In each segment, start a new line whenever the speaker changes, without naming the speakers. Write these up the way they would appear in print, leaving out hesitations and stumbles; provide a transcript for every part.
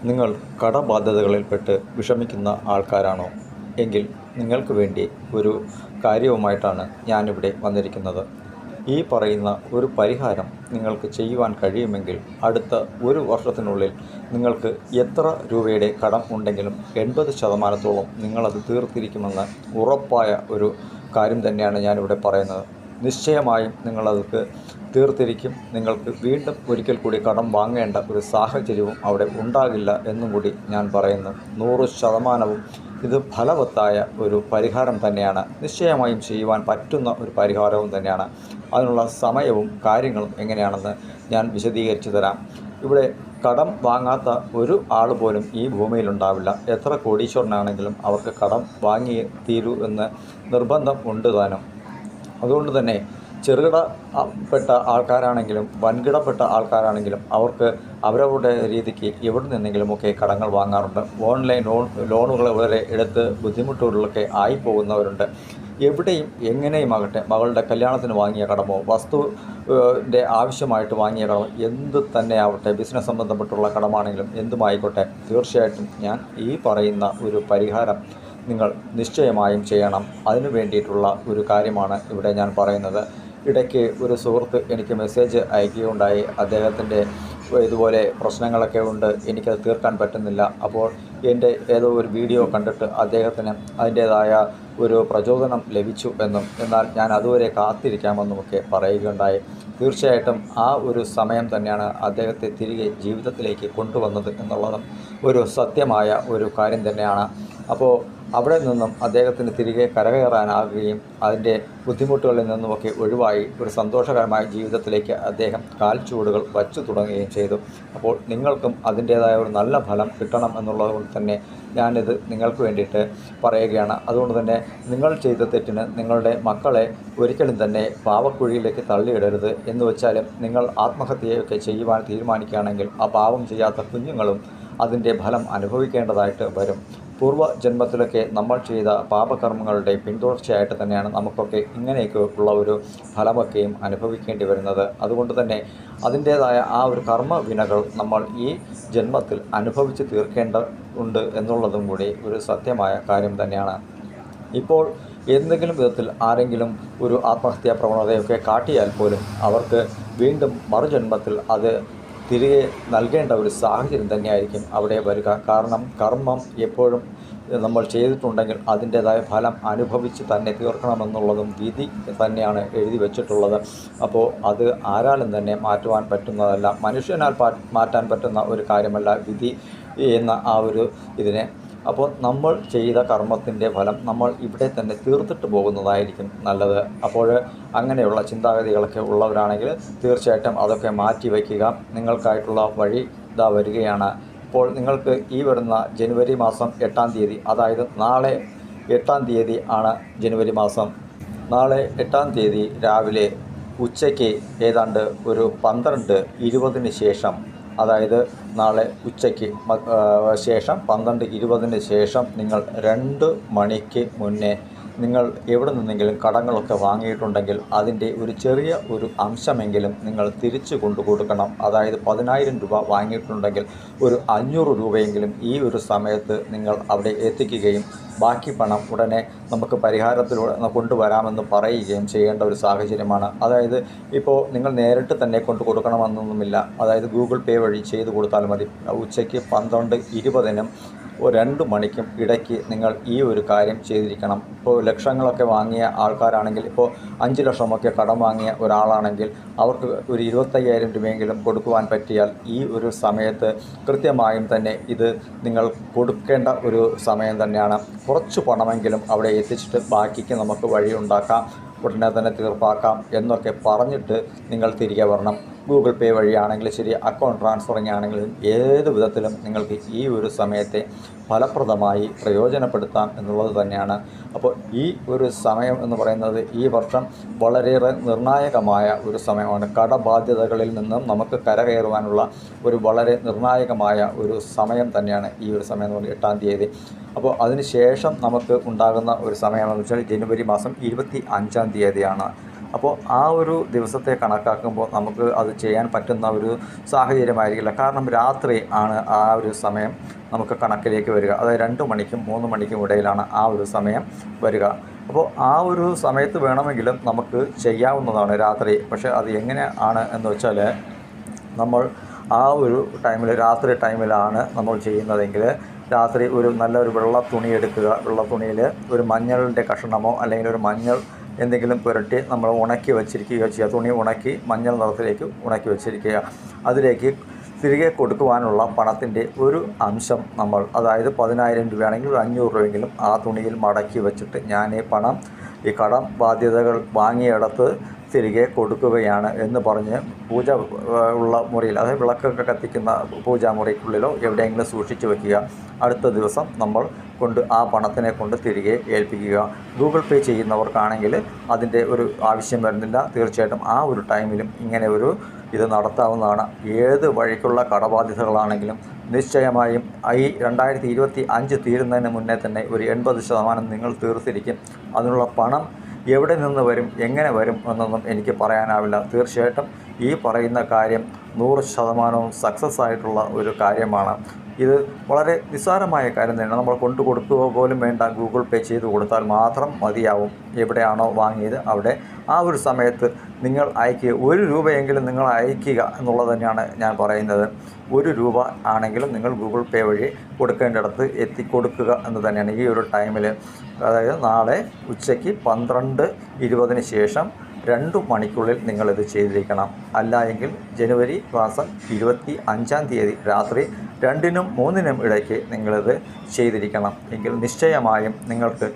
നിങ്ങൾ കടബാധ്യതകളിൽപ്പെട്ട് വിഷമിക്കുന്ന ആൾക്കാരാണോ? എങ്കിൽ നിങ്ങൾക്ക് വേണ്ടി ഒരു കാര്യവുമായിട്ടാണ് ഞാനിവിടെ വന്നിരിക്കുന്നത്. ഈ പറയുന്ന ഒരു പരിഹാരം നിങ്ങൾക്ക് ചെയ്യുവാൻ കഴിയുമെങ്കിൽ അടുത്ത ഒരു വർഷത്തിനുള്ളിൽ നിങ്ങൾക്ക് എത്ര രൂപയുടെ കടം ഉണ്ടെങ്കിലും 80% നിങ്ങളത് തീർത്തിരിക്കുമെന്ന് ഉറപ്പായ ഒരു കാര്യം തന്നെയാണ് ഞാനിവിടെ പറയുന്നത്. നിശ്ചയമായും നിങ്ങളത് തീർത്തിരിക്കും. നിങ്ങൾക്ക് വീണ്ടും ഒരിക്കൽ കൂടി കടം വാങ്ങേണ്ട ഒരു സാഹചര്യവും അവിടെ ഉണ്ടാകില്ല എന്നും കൂടി ഞാൻ പറയുന്നു. 100% ഇത് ഫലവത്തായ ഒരു പരിഹാരം തന്നെയാണ്. നിശ്ചയമായും ചെയ്യുവാൻ പറ്റുന്ന ഒരു പരിഹാരവും തന്നെയാണ്. അതിനുള്ള സമയവും കാര്യങ്ങളും എങ്ങനെയാണെന്ന് ഞാൻ വിശദീകരിച്ചു തരാം. ഇവിടെ കടം വാങ്ങാത്ത ഒരു ആൾ പോലും ഈ ഭൂമിയിലുണ്ടാവില്ല. എത്ര കോടീശ്വരനാണെങ്കിലും അവർക്ക് കടം വാങ്ങിയേ തീരൂ എന്ന് നിർബന്ധം ഉണ്ട് താനും. അതുകൊണ്ട് തന്നെ ചെറുകിടപ്പെട്ട ആൾക്കാരാണെങ്കിലും വൻകിടപ്പെട്ട ആൾക്കാരാണെങ്കിലും അവർക്ക് അവരവരുടെ രീതിക്ക് എവിടെ നിന്നെങ്കിലുമൊക്കെ കടങ്ങൾ വാങ്ങാറുണ്ട്. ഓൺലൈൻ ലോണുകൾ വരെ എടുത്ത് ബുദ്ധിമുട്ടുകളിലൊക്കെ ആയിപ്പോകുന്നവരുണ്ട്. എവിടെയും എങ്ങനെയുമാകട്ടെ, മകളുടെ കല്യാണത്തിന് വാങ്ങിയ കടമോ വസ്തുവിൻ്റെ ആവശ്യമായിട്ട് വാങ്ങിയ കടമോ എന്ത് തന്നെ ആവട്ടെ, ബിസിനസ് സംബന്ധപ്പെട്ടുള്ള കടമാണെങ്കിലും എന്തുമായിക്കോട്ടെ, തീർച്ചയായിട്ടും ഞാൻ ഈ പറയുന്ന ഒരു പരിഹാരം നിങ്ങൾ നിശ്ചയമായും ചെയ്യണം. അതിനു വേണ്ടിയിട്ടുള്ള ഒരു കാര്യമാണ് ഇവിടെ ഞാൻ പറയുന്നത്. ഇടയ്ക്ക് ഒരു സുഹൃത്ത് എനിക്ക് മെസ്സേജ് അയക്കുകയുണ്ടായി. അദ്ദേഹത്തിൻ്റെ ഇതുപോലെ പ്രശ്നങ്ങളൊക്കെ ഉണ്ട്, എനിക്കത് തീർക്കാൻ പറ്റുന്നില്ല. അപ്പോൾ എൻ്റെ ഏതോ ഒരു വീഡിയോ കണ്ടിട്ട് അദ്ദേഹത്തിന് അതിൻ്റേതായ ഒരു പ്രചോദനം ലഭിച്ചു എന്നും, എന്നാൽ ഞാൻ അതുവരെ കാത്തിരിക്കാമെന്നുമൊക്കെ പറയുകയുണ്ടായി. തീർച്ചയായിട്ടും ആ ഒരു സമയം തന്നെയാണ് അദ്ദേഹത്തെ തിരികെ ജീവിതത്തിലേക്ക് കൊണ്ടുവന്നത് എന്നുള്ളതും ഒരു സത്യമായ ഒരു കാര്യം തന്നെയാണ്. അപ്പോൾ അവിടെ നിന്നും അദ്ദേഹത്തിന് തിരികെ കരകയറാനാകുകയും അതിൻ്റെ ബുദ്ധിമുട്ടുകളിൽ നിന്നുമൊക്കെ ഒഴിവായി ഒരു സന്തോഷകരമായ ജീവിതത്തിലേക്ക് അദ്ദേഹം കാൽച്ചുവടുകൾ വച്ചു തുടങ്ങുകയും ചെയ്തു. അപ്പോൾ നിങ്ങൾക്കും അതിൻ്റേതായ ഒരു നല്ല ഫലം കിട്ടണം എന്നുള്ളത് കൊണ്ട് തന്നെ ഞാനിത് നിങ്ങൾക്ക് വേണ്ടിയിട്ട് പറയുകയാണ്. അതുകൊണ്ട് തന്നെ നിങ്ങൾ ചെയ്ത തെറ്റിന് നിങ്ങളുടെ മക്കളെ ഒരിക്കലും തന്നെ പാവക്കുഴിയിലേക്ക് തള്ളിയിടരുത്. എന്ന് വെച്ചാലും നിങ്ങൾ ആത്മഹത്യയൊക്കെ ചെയ്യുവാൻ തീരുമാനിക്കുകയാണെങ്കിൽ ആ പാവം ചെയ്യാത്ത കുഞ്ഞുങ്ങളും അതിൻ്റെ ഫലം അനുഭവിക്കേണ്ടതായിട്ട് വരും. പൂർവ്വജന്മത്തിലൊക്കെ നമ്മൾ ചെയ്ത പാപകർമ്മങ്ങളുടെ പിന്തുടർച്ചയായിട്ട് തന്നെയാണ് നമുക്കൊക്കെ ഇങ്ങനെയൊക്കെ ഉള്ള ഒരു ഫലമൊക്കെയും അനുഭവിക്കേണ്ടി വരുന്നത്. അതുകൊണ്ട് തന്നെ അതിൻ്റേതായ ആ ഒരു കർമ്മവിനകൾ നമ്മൾ ഈ ജന്മത്തിൽ അനുഭവിച്ച് തീർക്കേണ്ടതുണ്ട് എന്നുള്ളതും കൂടി ഒരു സത്യമായ കാര്യം തന്നെയാണ്. ഇപ്പോൾ എന്തെങ്കിലും വിധത്തിൽ ആരെങ്കിലും ഒരു ആത്മഹത്യാ പ്രവണതയൊക്കെ കാട്ടിയാൽ പോലും അവർക്ക് വീണ്ടും മറുജന്മത്തിൽ അത് തിരികെ നൽകേണ്ട ഒരു സാഹചര്യം തന്നെയായിരിക്കും അവിടെ വരിക. കാരണം കർമ്മം എപ്പോഴും നമ്മൾ ചെയ്തിട്ടുണ്ടെങ്കിൽ അതിൻ്റേതായ ഫലം അനുഭവിച്ച് തന്നെ തീർക്കണമെന്നുള്ളതും വിധി തന്നെയാണ് എഴുതി വച്ചിട്ടുള്ളത്. അപ്പോൾ അത് ആരാലും തന്നെ മാറ്റുവാൻ പറ്റുന്നതല്ല, മനുഷ്യനാൽ മാറ്റാൻ പറ്റുന്ന ഒരു കാര്യമല്ല വിധി എന്ന ആ ഒരു ഇതിനെ. അപ്പോൾ നമ്മൾ ചെയ്ത കർമ്മത്തിൻ്റെ ഫലം നമ്മൾ ഇവിടെ തന്നെ തീർത്തിട്ട് പോകുന്നതായിരിക്കും നല്ലത്. അപ്പോൾ അങ്ങനെയുള്ള ചിന്താഗതികളൊക്കെ ഉള്ളവരാണെങ്കിൽ തീർച്ചയായിട്ടും അതൊക്കെ മാറ്റി വയ്ക്കുക. നിങ്ങൾക്കായിട്ടുള്ള വഴി ഇതാ വരികയാണ്. ഇപ്പോൾ നിങ്ങൾക്ക് ഈ വരുന്ന ജനുവരി മാസം 8-ാം തീയതി, അതായത് നാളെ 8-ാം തീയതി ആണ് ജനുവരി മാസം. നാളെ 8-ാം തീയതി രാവിലെ ഉച്ചയ്ക്ക് ഏതാണ്ട് ഒരു 12:20 ശേഷം, അതായത് നാളെ ഉച്ചയ്ക്ക് ശേഷം 12:20 ശേഷം നിങ്ങൾ 2 മണിക്ക് മുന്നേ നിങ്ങൾ എവിടെ നിന്നെങ്കിലും കടങ്ങളൊക്കെ വാങ്ങിയിട്ടുണ്ടെങ്കിൽ അതിൻ്റെ ഒരു ചെറിയ ഒരു അംശമെങ്കിലും നിങ്ങൾ തിരിച്ചു കൊണ്ടു കൊടുക്കണം. അതായത് 10,000 രൂപ വാങ്ങിയിട്ടുണ്ടെങ്കിൽ ഒരു 500 രൂപയെങ്കിലും ഈ ഒരു സമയത്ത് നിങ്ങൾ അവിടെ എത്തിക്കുകയും ബാക്കി പണം ഉടനെ നമുക്ക് പരിഹാരത്തിലൂടെ കൊണ്ടുവരാമെന്ന് പറയുകയും ചെയ്യേണ്ട ഒരു സാഹചര്യമാണ്. അതായത് ഇപ്പോൾ നിങ്ങൾ നേരിട്ട് തന്നെ കൊണ്ടു കൊടുക്കണമെന്നൊന്നുമില്ല. അതായത് ഗൂഗിൾ പേ വഴി ചെയ്തു കൊടുത്താൽ മതി. ഉച്ചയ്ക്ക് 12:20-നും 2 മണിക്കും ഇടയ്ക്ക് നിങ്ങൾ ഈ ഒരു കാര്യം ചെയ്തിരിക്കണം. ഇപ്പോൾ ലക്ഷങ്ങളൊക്കെ വാങ്ങിയ ആൾക്കാരാണെങ്കിൽ, ഇപ്പോൾ 5 ലക്ഷമൊക്കെ കടം വാങ്ങിയ ഒരാളാണെങ്കിൽ അവർക്ക് ഒരു 25,000 രൂപയെങ്കിലും കൊടുക്കുവാൻ പറ്റിയാൽ ഈ ഒരു സമയത്ത് കൃത്യമായും തന്നെ ഇത് നിങ്ങൾ കൊടുക്കേണ്ട ഒരു സമയം തന്നെയാണ്. കുറച്ച് പണമെങ്കിലും അവിടെ എത്തിച്ചിട്ട് ബാക്കിക്ക് നമുക്ക് വഴിയുണ്ടാക്കാം, ഉടനെ തന്നെ തീർപ്പാക്കാം എന്നൊക്കെ പറഞ്ഞിട്ട് നിങ്ങൾ തിരികെ വരണം. ഗൂഗിൾ പേ വഴിയാണെങ്കിലും ശരി, അക്കൗണ്ട് ട്രാൻസ്ഫറിങ് ആണെങ്കിലും ഏത് വിധത്തിലും നിങ്ങൾക്ക് ഈ ഒരു സമയത്തെ ഫലപ്രദമായി പ്രയോജനപ്പെടുത്താം എന്നുള്ളത് തന്നെയാണ്. അപ്പോൾ ഈ ഒരു സമയം എന്ന് പറയുന്നത് ഈ വർഷം വളരെയേറെ നിർണായകമായ ഒരു സമയമാണ്. കടബാധ്യതകളിൽ നിന്നും നമുക്ക് കരകയറുവാനുള്ള ഒരു വളരെ നിർണായകമായ ഒരു സമയം തന്നെയാണ് ഈ ഒരു സമയം എന്ന് പറയുന്നത് 8-ാം തീയതി. അപ്പോൾ അതിന് ശേഷം നമുക്ക് ഉണ്ടാകുന്ന ഒരു സമയമെന്ന് വെച്ചാൽ ജനുവരി മാസം 25-ാം തീയതിയാണ്. അപ്പോൾ ആ ഒരു ദിവസത്തെ കണക്കാക്കുമ്പോൾ നമുക്ക് അത് ചെയ്യാൻ പറ്റുന്ന ഒരു സാഹചര്യമായിരിക്കില്ല. കാരണം രാത്രി ആണ് ആ ഒരു സമയം നമുക്ക് കണക്കിലേക്ക് വരിക. അതായത് 2 മണിക്കും 3 മണിക്കും ഇടയിലാണ് ആ ഒരു സമയം വരിക. അപ്പോൾ ആ ഒരു സമയത്ത് വേണമെങ്കിലും നമുക്ക് ചെയ്യാവുന്നതാണ് രാത്രി. പക്ഷേ അത് എങ്ങനെ ആണ് എന്ന് വെച്ചാൽ, നമ്മൾ ആ ഒരു ടൈമിൽ രാത്രി ടൈമിലാണ് നമ്മൾ ചെയ്യുന്നതെങ്കിൽ രാത്രി ഒരു നല്ലൊരു വെള്ള തുണി എടുക്കുക. വെള്ള തുണിയിൽ ഒരു മഞ്ഞളിൻ്റെ കഷണമോ അല്ലെങ്കിൽ ഒരു മഞ്ഞൾ എന്തെങ്കിലും പുരട്ടി നമ്മൾ ഉണക്കി വച്ചിരിക്കുകയോ ചെയ്യുക. തുണി ഉണക്കി മഞ്ഞൾ നിറത്തിലേക്ക് ഉണക്കി വച്ചിരിക്കുക. അതിലേക്ക് തിരികെ കൊടുക്കുവാനുള്ള പണത്തിൻ്റെ ഒരു അംശം നമ്മൾ, അതായത് 10,000 രൂപയാണെങ്കിൽ ഒരു 500 രൂപയെങ്കിലും ആ തുണിയിൽ മടക്കി വെച്ചിട്ട് ഞാൻ ഈ കടം ബാധ്യതകൾ വാങ്ങിയിടത്ത് തിരികെ കൊടുക്കുകയാണ് എന്ന് പറഞ്ഞ് പൂജ ഉള്ള മുറിയിൽ, അതായത് വിളക്കൊക്കെ കത്തിക്കുന്ന പൂജാമുറിക്കുള്ളിലോ എവിടെയെങ്കിലും സൂക്ഷിച്ചു വയ്ക്കുക. അടുത്ത ദിവസം നമ്മൾ ആ പണത്തിനെ കൊണ്ട് തിരികെ ഏൽപ്പിക്കുക. ഗൂഗിൾ പേ ചെയ്യുന്നവർക്കാണെങ്കിൽ അതിൻ്റെ ഒരു ആവശ്യം വരുന്നില്ല. തീർച്ചയായിട്ടും ആ ഒരു ടൈമിലും ഇങ്ങനെ ഇത് നടത്താവുന്നതാണ്. ഏത് വഴിക്കുള്ള കടബാധ്യതകളാണെങ്കിലും നിശ്ചയമായും ഈ 2025 തീരുന്നതിന് മുന്നേ തന്നെ ഒരു 80% നിങ്ങൾ തീർത്തിരിക്കും. അതിനുള്ള പണം എവിടെ നിന്ന് വരും, എങ്ങനെ വരും എന്നൊന്നും എനിക്ക് പറയാനാവില്ല. തീർച്ചയായിട്ടും ഈ പറയുന്ന കാര്യം 100% സക്സസ് ആയിട്ടുള്ള ഒരു കാര്യമാണ്. ഇത് വളരെ നിസ്സാരമായ കാര്യം തന്നെയാണ്. നമ്മൾ കൊടുക്കുക പോലും വേണ്ട, ഗൂഗിൾ പേ ചെയ്ത് കൊടുത്താൽ മാത്രം മതിയാവും. എവിടെയാണോ വാങ്ങിയത് അവിടെ ആ ഒരു സമയത്ത് നിങ്ങൾ അയക്കുക. 1 രൂപയെങ്കിലും നിങ്ങൾ അയക്കുക എന്നുള്ളത് തന്നെയാണ് ഞാൻ പറയുന്നത്. 1 രൂപ ആണെങ്കിലും നിങ്ങൾ ഗൂഗിൾ പേ വഴി കൊടുക്കേണ്ടിടത്ത് എത്തിക്കൊടുക്കുക എന്ന് തന്നെയാണ് ഈ ഒരു ടൈമിൽ. അതായത് നാളെ ഉച്ചയ്ക്ക് 12:20 ശേഷം 2 മണിക്കുള്ളിൽ നിങ്ങളിത് ചെയ്തിരിക്കണം. അല്ല എങ്കിൽ ജനുവരി മാസം 25-ാം തീയതി രാത്രി 2-നും 3-നും ഇടയ്ക്ക് നിങ്ങളിത് ചെയ്തിരിക്കണം. എങ്കിൽ നിശ്ചയമായും നിങ്ങൾക്ക്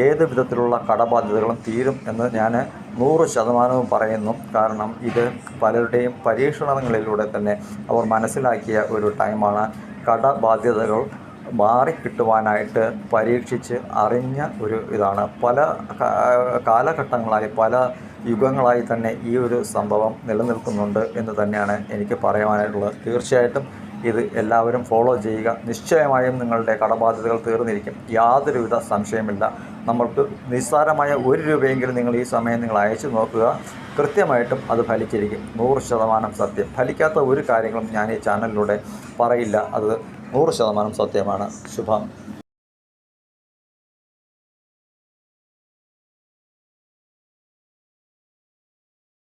ഏത് വിധത്തിലുള്ള കടബാധ്യതകളും തീരും എന്ന് ഞാൻ 100% പറയുന്നു. കാരണം ഇത് പലരുടെയും പരീക്ഷണങ്ങളിലൂടെ തന്നെ അവർ മനസ്സിലാക്കിയ ഒരു ടൈമാണ്. കടബാധ്യതകൾ മാറിക്കിട്ടുവാനായിട്ട് പരീക്ഷിച്ച് അറിഞ്ഞ ഒരു ഇതാണ്. പല കാലഘട്ടങ്ങളായി പല യുഗങ്ങളായി തന്നെ ഈ ഒരു സംഭവം നിലനിൽക്കുന്നുണ്ട് എന്ന് തന്നെയാണ് എനിക്ക് പറയുവാനായിട്ടുള്ളത്. തീർച്ചയായിട്ടും ഇത് എല്ലാവരും ഫോളോ ചെയ്യുക. നിശ്ചയമായും നിങ്ങളുടെ കടബാധ്യതകൾ തീർന്നിരിക്കും. യാതൊരുവിധ സംശയമില്ല. നമ്മൾക്ക് നിസ്സാരമായ 1 രൂപയെങ്കിലും നിങ്ങൾ ഈ സമയം നിങ്ങൾ അയച്ചു നോക്കുക. കൃത്യമായിട്ടും അത് ഫലിച്ചിരിക്കും. 100% സത്യം. ഫലിക്കാത്ത ഒരു കാര്യങ്ങളും ഞാൻ ഈ ചാനലിലൂടെ പറയില്ല. അത് 100% സത്യമാണ്. ശുഭം.